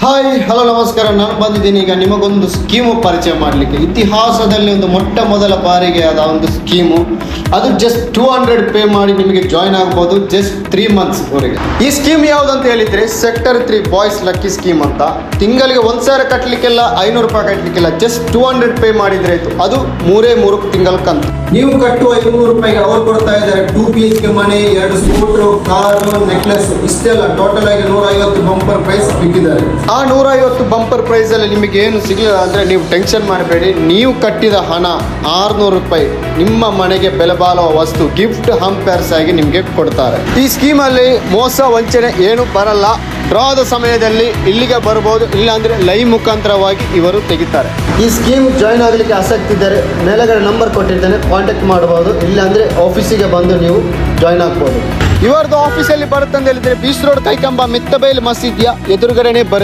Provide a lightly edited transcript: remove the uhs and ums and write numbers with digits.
Hi hello ನಮಸ್ಕಾರ. ನಾನು ಬಂದಿದ್ದೀನಿ ಈಗ ನಿಮಗೊಂದು ಸ್ಕೀಮು ಪರಿಚಯ ಮಾಡಲಿಕ್ಕೆ. ಇತಿಹಾಸದಲ್ಲಿ ಒಂದು ಮೊಟ್ಟ ಮೊದಲ ಬಾರಿಗೆ ಆದ ಒಂದು ಸ್ಕೀಮು. ಅದು ಜಸ್ಟ್ 200 ಪೇ ಮಾಡಿ ನಿಮಗೆ ಜಾಯ್ನ್ ಆಗ್ಬೋದು ಜಸ್ಟ್ 3 months ವರೆಗೆ. ಈ ಸ್ಕೀಮ್ ಯಾವುದಂತ ಹೇಳಿದರೆ ಸೆಕ್ಟರ್ 3 ಬಾಯ್ಸ್ ಲಕ್ಕಿ ಸ್ಕೀಮ್ ಅಂತ. ತಿಂಗಳಿಗೆ 1,000 ಕಟ್ಟಲಿಕ್ಕೆಲ್ಲ 500 ರೂಪಾಯಿ ಕಟ್ಟಲಿಕ್ಕೆಲ್ಲ ಜಸ್ಟ್ 200 ಪೇ ಮಾಡಿದರೆ ಆಯಿತು. ಅದು 3 ತಿಂಗಳ ಕಂತು. ನೀವು ಕಟ್ಟುವ 200 ರೂಪಾಯಿಗೆ ಅವರು ಕೊಡ್ತಾ ಇದ್ದಾರೆ 2 BHK ಮನೆ, 2 ಸ್ಕೂಟ್ರು, ಕಾರು, ನೆಕ್ಲೆಸ್, ಇಷ್ಟೆಲ್ಲ ಟೋಟಲ್ ಆಗಿ 150 ಬಂಪರ್ ಪ್ರೈಸ್ ಬಿಟ್ಟಿದ್ದಾರೆ. ಆ 150 ಬಂಪರ್ ಪ್ರೈಸ್ ಅಲ್ಲಿ ನಿಮಗೆ ಏನು ಸಿಗಲಿಲ್ಲ ಅಂದರೆ ನೀವು ಟೆನ್ಷನ್ ಮಾಡಬೇಡಿ. ನೀವು ಕಟ್ಟಿದ ಹಣ 600 ರೂಪಾಯಿ ನಿಮ್ಮ ಮನೆಗೆ ಬೆಲೆ ಬಾಳುವ ವಸ್ತು ಗಿಫ್ಟ್ ಹಂಪೇರ್ಸ್ ಆಗಿ ನಿಮಗೆ ಕೊಡ್ತಾರೆ. ಈ ಸ್ಕೀಮಲ್ಲಿ ಮೋಸ ವಂಚನೆ ಏನು ಬರಲ್ಲ. ಡ್ರಾದ ಸಮಯದಲ್ಲಿ ಇಲ್ಲಿಗೆ ಬರ್ಬೋದು, ಇಲ್ಲಾಂದರೆ ಲೈವ್ ಮುಖಾಂತರವಾಗಿ ಇವರು ತೆಗಿತಾರೆ. ಈ ಸ್ಕೀಮ್ ಜಾಯ್ನ್ ಆಗಲಿಕ್ಕೆ ಆಸಕ್ತಿ ಇದ್ದರೆ ಮೇಲೆಗಡೆ ನಂಬರ್ ಕೊಟ್ಟಿದ್ದೇನೆ, ಕಾಂಟ್ಯಾಕ್ಟ್ ಮಾಡಬಹುದು. ಇಲ್ಲಾಂದರೆ ಆಫೀಸಿಗೆ ಬಂದು ನೀವು ಜಾಯ್ನ್ ಆಗ್ಬೋದು. ಇವರದ್ದು ಆಫೀಸಲ್ಲಿ ಬರುತ್ತಂತ ಹೇಳಿದರೆ ಬೀಚ್ ರೋಡ್ ಕೈಕಂಬ ಮಿತ್ತಬೈಲ್ ಮಸೀದಿಯ ಎದುರುಗಡೆನೆ